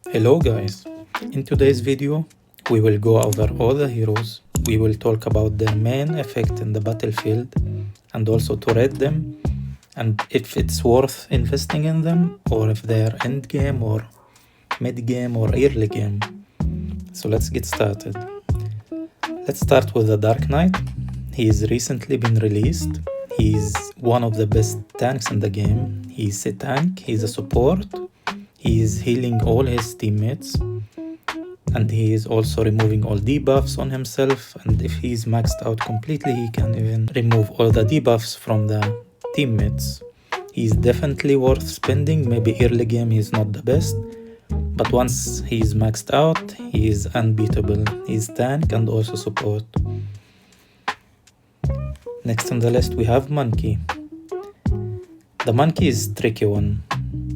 Hello guys, in today's video we will go over all the heroes, we will talk about their main effect in the battlefield and also to rate them and if it's worth investing in them or if they're end game or mid game or early game. So let's get started. Let's start with the Dark Knight. He's recently been released. He's one of the best tanks in the game. He's a tank, he's a support. He is healing all his teammates and he is also removing all debuffs on himself, and if he's maxed out completely he can even remove all the debuffs from the teammates. He's definitely worth spending. Maybe early game he's not the best, but once he's maxed out he is unbeatable. He's tank and also support. Next on the list we have Monkey. The Monkey is a tricky one.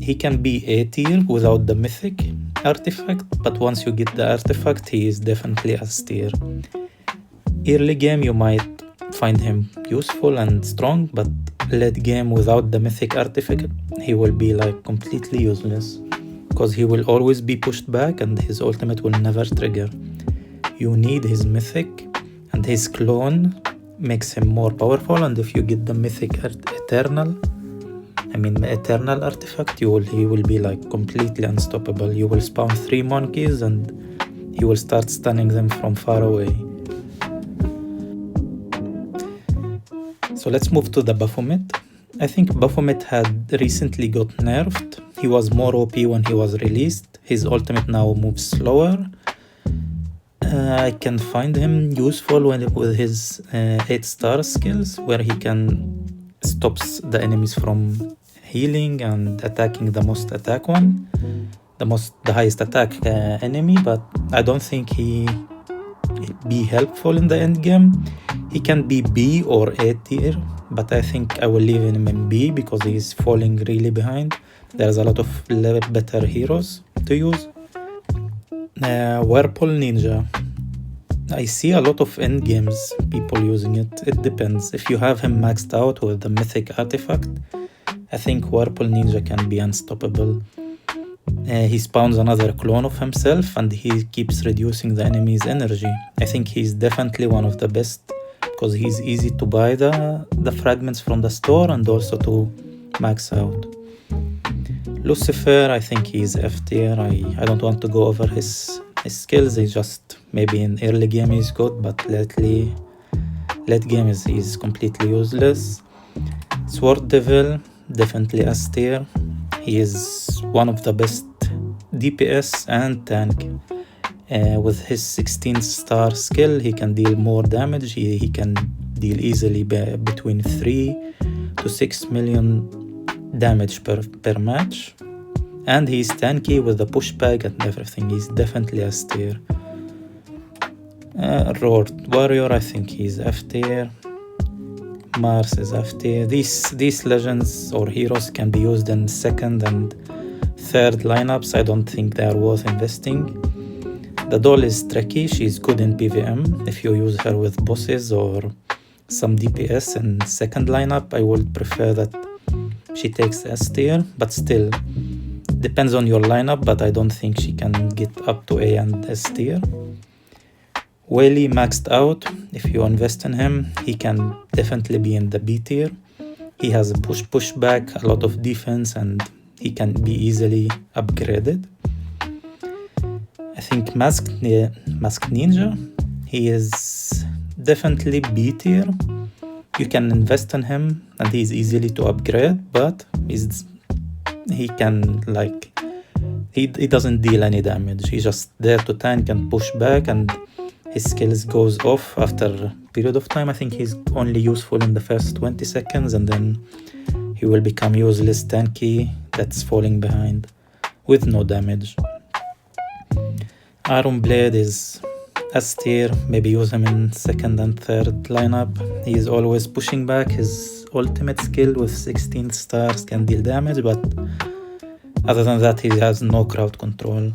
He can be A tier without the mythic artifact, but once you get the artifact he is definitely S tier. Early game you might find him useful and strong, but late game without the mythic artifact he will be like completely useless, because he will always be pushed back and his ultimate will never trigger. You need his mythic, and his clone makes him more powerful, and if you get the mythic eternal artifact, he will be like completely unstoppable. You will spawn 3 monkeys and he will start stunning them from far away. So let's move to the Baphomet. I think Baphomet had recently got nerfed. He was more OP when he was released. His ultimate now moves slower. I can find him useful with his 8-star skills, where he can stops the enemies from healing and attacking the highest attack enemy, but I don't think he be helpful in the end game. He can be B or A tier, but I think I will leave him in B because he is falling really behind. There's a lot of better heroes to use. Whirlpool Ninja. I see a lot of end games people using it. It depends. If you have him maxed out with the mythic artifact, I think Whirlpool Ninja can be unstoppable. He spawns another clone of himself and he keeps reducing the enemy's energy. I think he's definitely one of the best because he's easy to buy the fragments from the store and also to max out. Lucifer, I think he's F tier. I don't want to go over his skills. He just maybe in early game he's good, but late game he's completely useless. Sword Devil, definitely S tier. He is one of the best DPS and tank. With his 16-star skill he can deal more damage. He can deal easily between 3 to 6 million damage per match, and he's tanky with the pushback and everything. He's definitely S tier. Road Warrior, I think he's F tier. Mars is F tier. These legends or heroes can be used in second and third lineups. I don't think they are worth investing. The doll is tricky. She's good in PvM. If you use her with bosses or some DPS in second lineup, I would prefer that she takes S tier, but still depends on your lineup, but I don't think she can get up to A and S tier. Whaley maxed out. If you invest in him, he can definitely be in the B tier. He has a pushback, a lot of defense, and he can be easily upgraded. I think Masked Ninja, he is definitely B tier. You can invest in him and he's easily to upgrade, but he doesn't deal any damage. He's just there to tank and push back, and his skills goes off after a period of time. I think he's only useful in the first 20 seconds and then he will become useless tanky that's falling behind with no damage. Iron Blade is S tier. Maybe use him in second and third lineup. He is always pushing back. His ultimate skill with 16 stars can deal damage, but other than that he has no crowd control.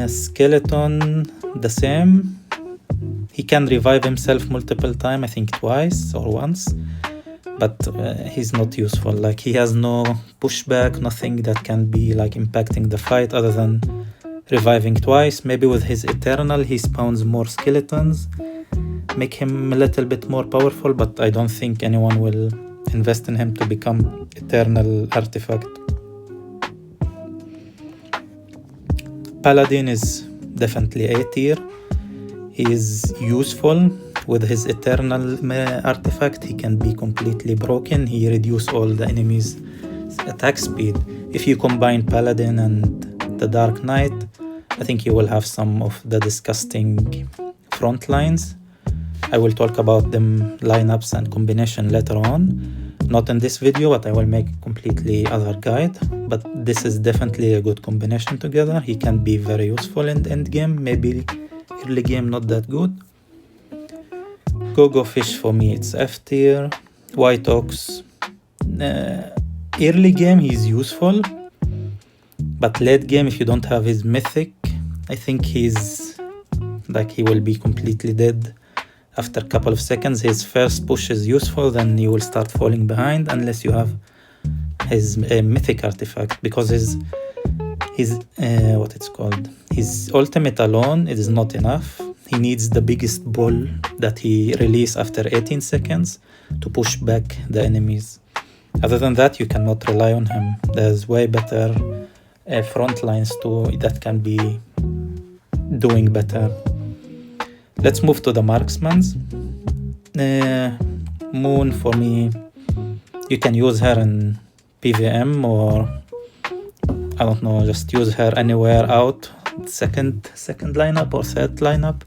Skeleton, the same. He can revive himself multiple times, I think twice or once, but he's not useful. Like, he has no pushback, nothing that can be like impacting the fight other than reviving twice. Maybe with his Eternal he spawns more skeletons, make him a little bit more powerful, but I don't think anyone will invest in him to become Eternal Artifact. Paladin is definitely A tier. He is useful. With his Eternal Artifact, he can be completely broken. He reduces all the enemies' attack speed. If you combine Paladin and the Dark Knight, I think you will have some of the disgusting front lines. I will talk about them lineups and combination later on. Not in this video, but I will make a completely other guide. But this is definitely a good combination together. He can be very useful in the end game, maybe early game not that good. Go Fish for me, it's F tier. White Ox, early game he's useful, but late game if you don't have his mythic, I think he will be completely dead after a couple of seconds. His first push is useful, then you will start falling behind unless you have his mythic artifact, because his his ultimate alone, it is not enough. He needs the biggest ball that he releases after 18 seconds to push back the enemies. Other than that, you cannot rely on him. There's way better front lines too that can be doing better. Let's move to the marksmans. Moon for me, you can use her in PVM, or I don't know, just use her anywhere out, second lineup or third lineup.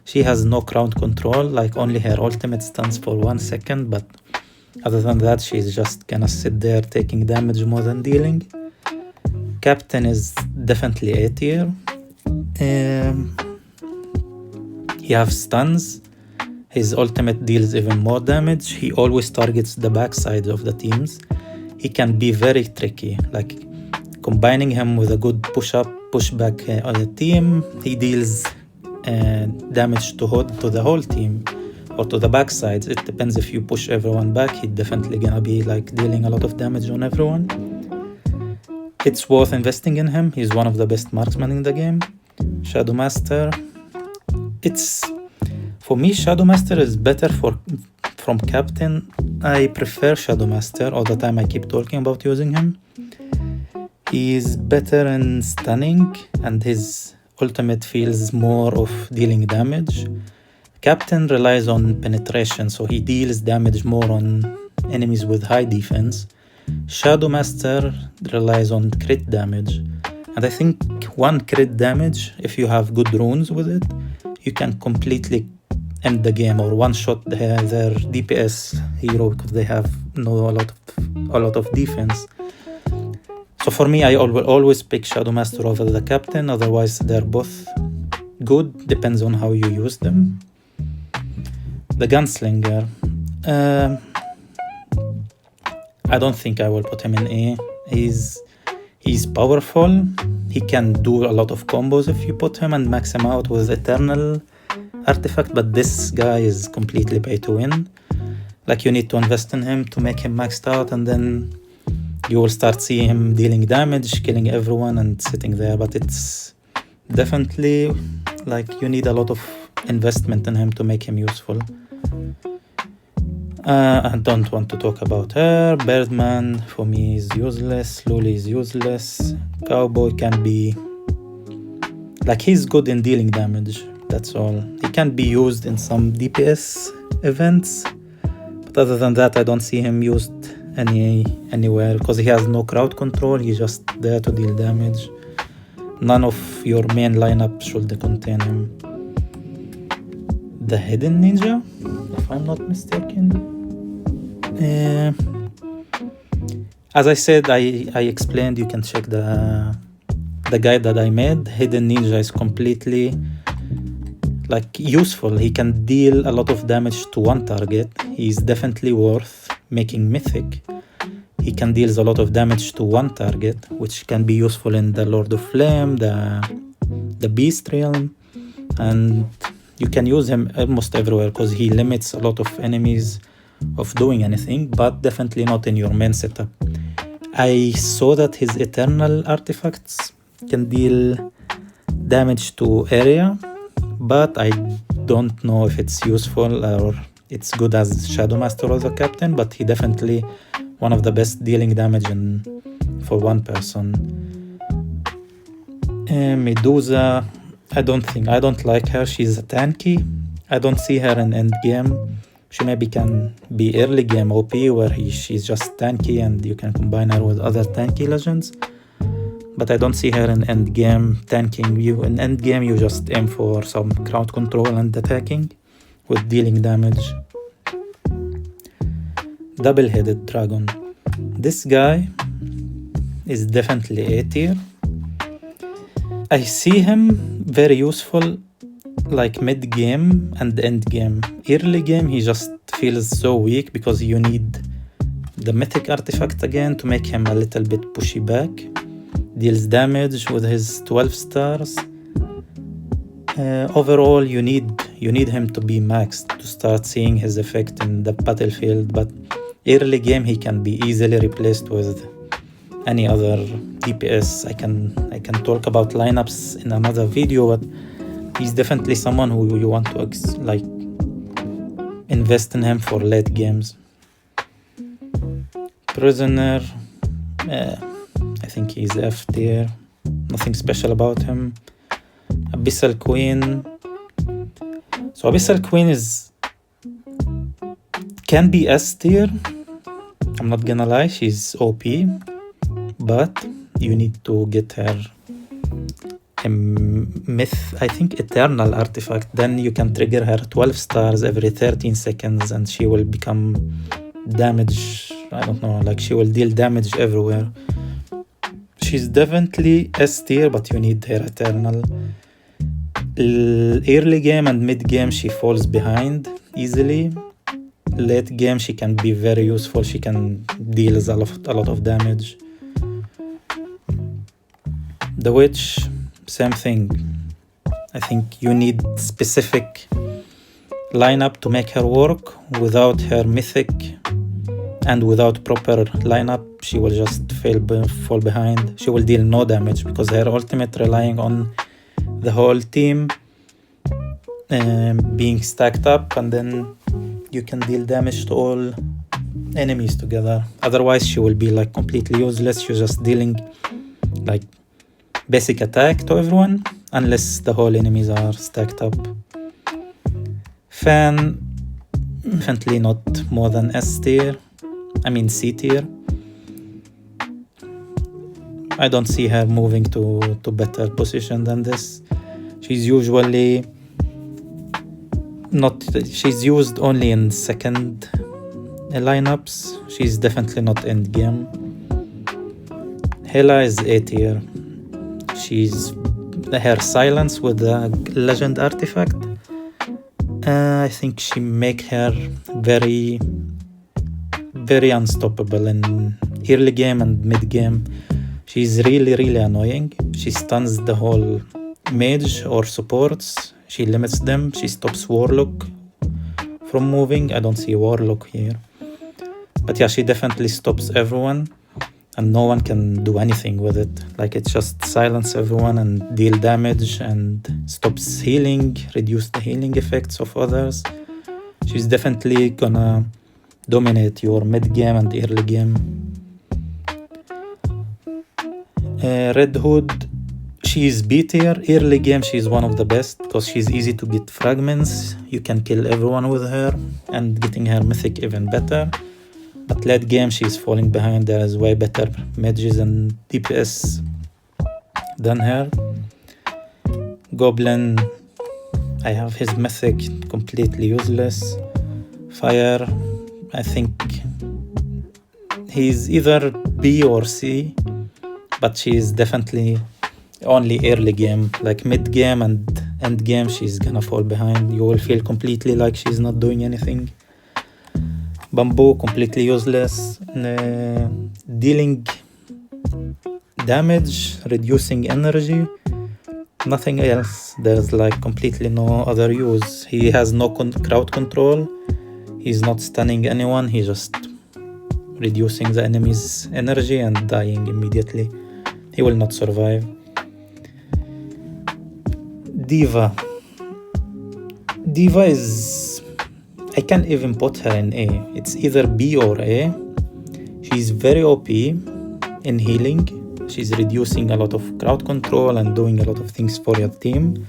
She has no crowd control, like only her ultimate stands for 1 second, but other than that she's just gonna sit there taking damage more than dealing. Captain is definitely A tier. He has stuns. His ultimate deals even more damage. He always targets the backside of the teams. He can be very tricky, like combining him with a good push-up, push-back on the team, he deals damage to the whole team or to the backsides. It depends. If you push everyone back, he's definitely gonna be like dealing a lot of damage on everyone. It's worth investing in him. He's one of the best marksmen in the game. Shadow Master, for me, Shadow Master is better from Captain. I prefer Shadow Master. All the time I keep talking about using him. He's better in stunning, and his ultimate feels more of dealing damage. Captain relies on penetration, so he deals damage more on enemies with high defense. Shadow Master relies on crit damage, and I think one crit damage, if you have good runes with it, you can completely end the game or one shot their DPS hero, because they have a lot of defense. So for me, I will always pick Shadow Master over the Captain. Otherwise, they're both good. Depends on how you use them. The Gunslinger. I don't think I will put him in A. He's powerful. He can do a lot of combos if you put him and max him out with Eternal Artifact. But this guy is completely pay to win. Like, you need to invest in him to make him maxed out, and then you will start seeing him dealing damage, killing everyone and sitting there. But it's definitely like you need a lot of investment in him to make him useful. I don't want to talk about her. Birdman for me is useless. Luli is useless. Cowboy can be like, he's good in dealing damage, that's all. He can be used in some DPS events, but other than that I don't see him used anywhere, because he has no crowd control. He's just there to deal damage. None of your main lineup should contain him. The Hidden Ninja, if I'm not mistaken. As I said, I explained, you can check the guide that I made. Hidden Ninja is completely like useful. He can deal a lot of damage to one target. He's definitely worth making mythic. He can deal a lot of damage to one target, which can be useful in the Lord of Flame, the Beast Realm, and you can use him almost everywhere because he limits a lot of enemies of doing anything, but definitely not in your main setup. I saw that his eternal artifacts can deal damage to area, but I don't know if it's useful or it's good as Shadow Master or the Captain, but he definitely one of the best dealing damage for one person. Medusa, I don't like her. She's a tanky. I don't see her in end game. She maybe can be early game OP where she's just tanky and you can combine her with other tanky legends. But I don't see her in end game tanking. In end game you just aim for some crowd control and attacking with dealing damage. Double-headed dragon. This guy is definitely A tier. I see him very useful like mid game and end game. Early game he just feels so weak because you need the mythic artifact again to make him a little bit pushy back. Deals damage with his 12 stars. Overall you need him to be maxed to start seeing his effect in the battlefield, but early game he can be easily replaced with any other DPS. I can talk about lineups in another video, but he's definitely someone who you want to invest in him for late games. Prisoner, I think he's F tier. Nothing special about him. Abyssal Queen. So Abyssal Queen can be S tier. I'm not gonna lie, she's OP, but you need to get her a I think eternal artifact. Then you can trigger her 12 stars every 13 seconds and she will become damage. I don't know, like she will deal damage everywhere. She's definitely S tier, but you need her eternal. Early game and mid game she falls behind easily. Late game she can be very useful. She can deal a lot of damage. The Witch, same thing. I think you need specific lineup to make her work. Without her mythic and without proper lineup, she will just fall behind. She will deal no damage because her ultimate relying on the whole team being stacked up, and then you can deal damage to all enemies together. Otherwise she will be like completely useless. You're just dealing like basic attack to everyone unless the whole enemies are stacked up. Fan, definitely not more than S tier. I mean C tier. I don't see her moving to better position than this. She's usually she's used only in second lineups. She's definitely not end game. Hela is A tier. She's her silence with the legend artifact. I think she make her very, very unstoppable in early game and mid game. She's really, really annoying. She stuns the whole mage or supports. She limits them. She stops Warlock from moving. I don't see Warlock here. But yeah, she definitely stops everyone. And no one can do anything with it. Like it just silence everyone and deal damage and stops healing, reduce the healing effects of others. She's definitely gonna dominate your mid game and early game. Red Hood, she's B tier. Early game she's one of the best because she's easy to get fragments. You can kill everyone with her, and getting her mythic even better. But late game she's falling behind. There is way better mages and DPS than her. Goblin, I have his mythic, completely useless. Fire, I think he's either B or C, but she's definitely only early game. Like mid game and end game she's gonna fall behind. You will feel completely like she's not doing anything. Bamboo, completely useless. Dealing damage, reducing energy, nothing else. There's like completely no other use. He has no crowd control. He's not stunning anyone, he's just reducing the enemy's energy and dying immediately. He will not survive. Diva is... I can't even put her in A. It's either B or A. She's very OP in healing. She's reducing a lot of crowd control and doing a lot of things for your team.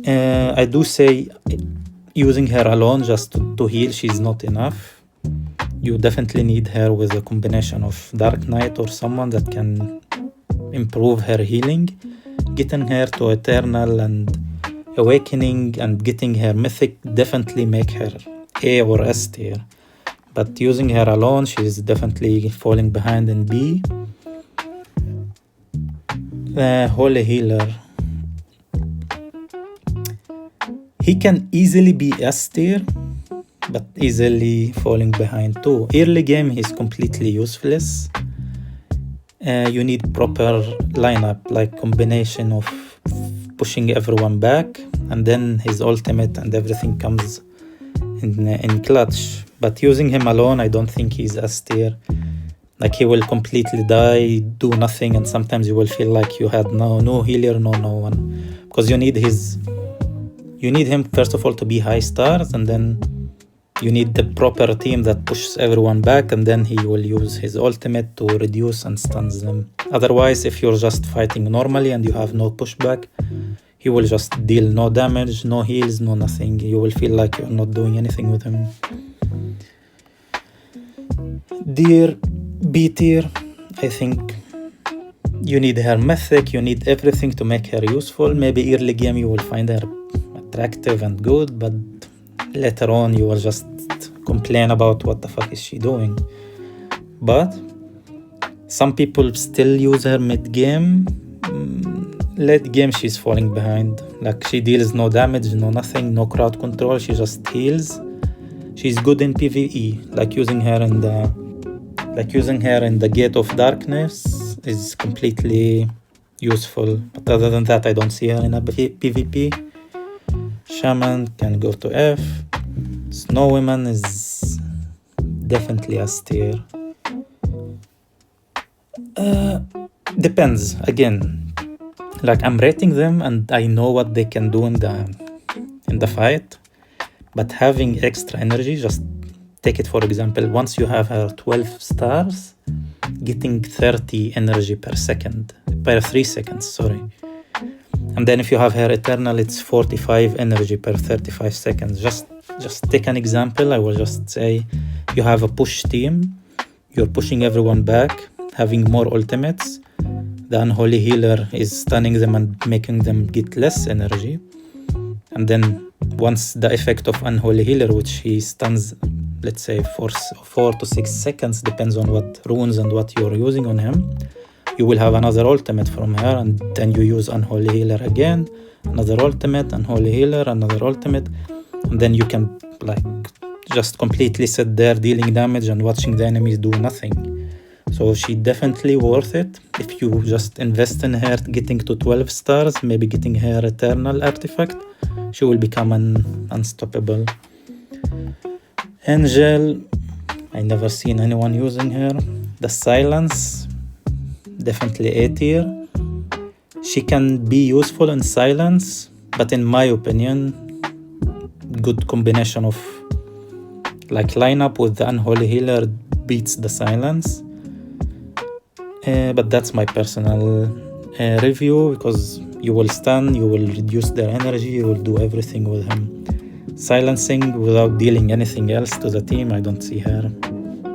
I do say using her alone just to heal, she's not enough. You definitely need her with a combination of Dark Knight or someone that can improve her healing. Getting her to Eternal and Awakening and getting her Mythic definitely make her A or S tier. But using her alone, she's definitely falling behind in B. Holy Healer. He can easily be S tier, but easily falling behind too. Early game, he's completely useless. You need proper lineup, like combination of pushing everyone back, and then his ultimate and everything comes in clutch. But using him alone, I don't think he's S tier. Like, he will completely die, do nothing, and sometimes you will feel like you had no healer, no one. Because you need him first of all to be high stars, and then you need the proper team that pushes everyone back, and then he will use his ultimate to reduce and stuns them. Otherwise, if you're just fighting normally and you have no pushback, he will just deal no damage, no heals, no nothing. You will feel like you're not doing anything with him. Dear B tier, I think you need her Mythic, you need everything to make her useful. Maybe early game you will find her attractive and good, but later on you will just complain about what the fuck is she doing. But some people still use her mid-game. Late game she's falling behind. Like, she deals no damage, no nothing, no crowd control, she just heals. She's good in PvE, like using her in the Gate of Darkness is completely useful. But other than that, I don't see her in a PvP. Shaman can go to F. Snow Woman is definitely S tier. Depends. Again, like, I'm rating them and I know what they can do in the fight. But having extra energy, just take it for example, once you have her 12 stars, getting 30 energy per 3 seconds, sorry. And then if you have her Eternal, it's 45 energy per 35 seconds. Just take an example. I will just say you have a push team. You're pushing everyone back, having more ultimates. The Unholy Healer is stunning them and making them get less energy. And then once the effect of Unholy Healer, which he stuns, let's say, for 4 to 6 seconds, depends on what runes and what you're using on him, you will have another ultimate from her, and then you use Unholy Healer again, another ultimate, Unholy Healer, another ultimate, and then you can, like, just completely sit there dealing damage and watching the enemies do nothing. So she definitely worth it. If you just invest in her getting to 12 stars, maybe getting her Eternal artifact, she will become unstoppable. Angel, I never seen anyone using her. The Silence, definitely A tier. She can be useful in Silence, but in my opinion, good combination of, like, lineup with the Unholy Healer beats the Silence. But that's my personal review, because you will stun, you will reduce their energy, you will do everything with him. Silencing without dealing anything else to the team, I don't see her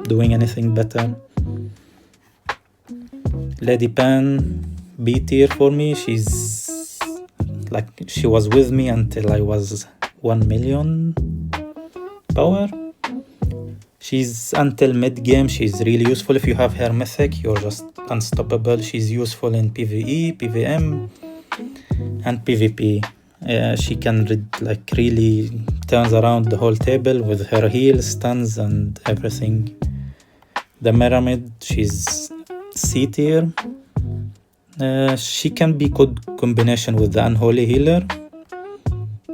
doing anything better. Lady Pan, B tier for me. She's like, she was with me until I was 1 million power. She's until mid game, she's really useful. If you have her Mythic, you're just unstoppable. She's useful in PvE, PvM, and PvP. She can really turns around the whole table with her heal, stuns, and everything. The Pyramid, she's C tier. She can be good combination with the Unholy Healer.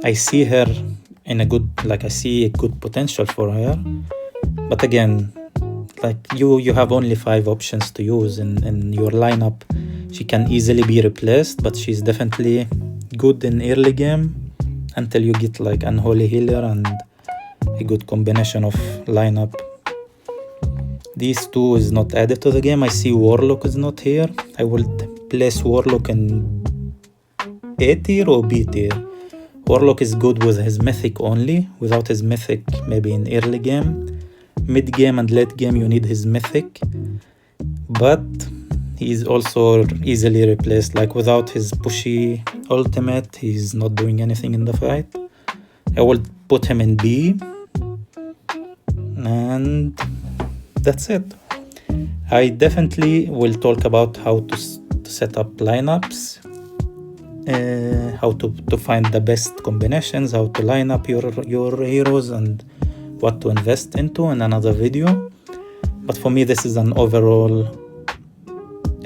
I see her in a good, like I see a good potential for her. But again, like you have only 5 options to use in your lineup. She can easily be replaced, but she's definitely good in early game until you get like Unholy Healer and a good combination of lineup. These 2 is not added to the game. I see Warlock is not here. I will place Warlock in A tier or B tier. Warlock is good with his mythic only. Without his mythic, maybe in early game. Mid game and late game you need his mythic. But he's also easily replaced. Like without his pushy ultimate, he's not doing anything in the fight. I will put him in B. And that's it. I definitely will talk about how to set up lineups, how to find the best combinations, how to line up your heroes and what to invest into in another video. But for me, this is an overall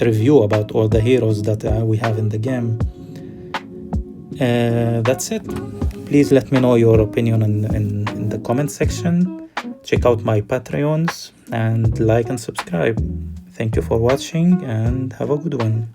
review about all the heroes that we have in the game. That's it. Please let me know your opinion in the comment section. Check out my Patreons and like and subscribe. Thank you for watching and have a good one.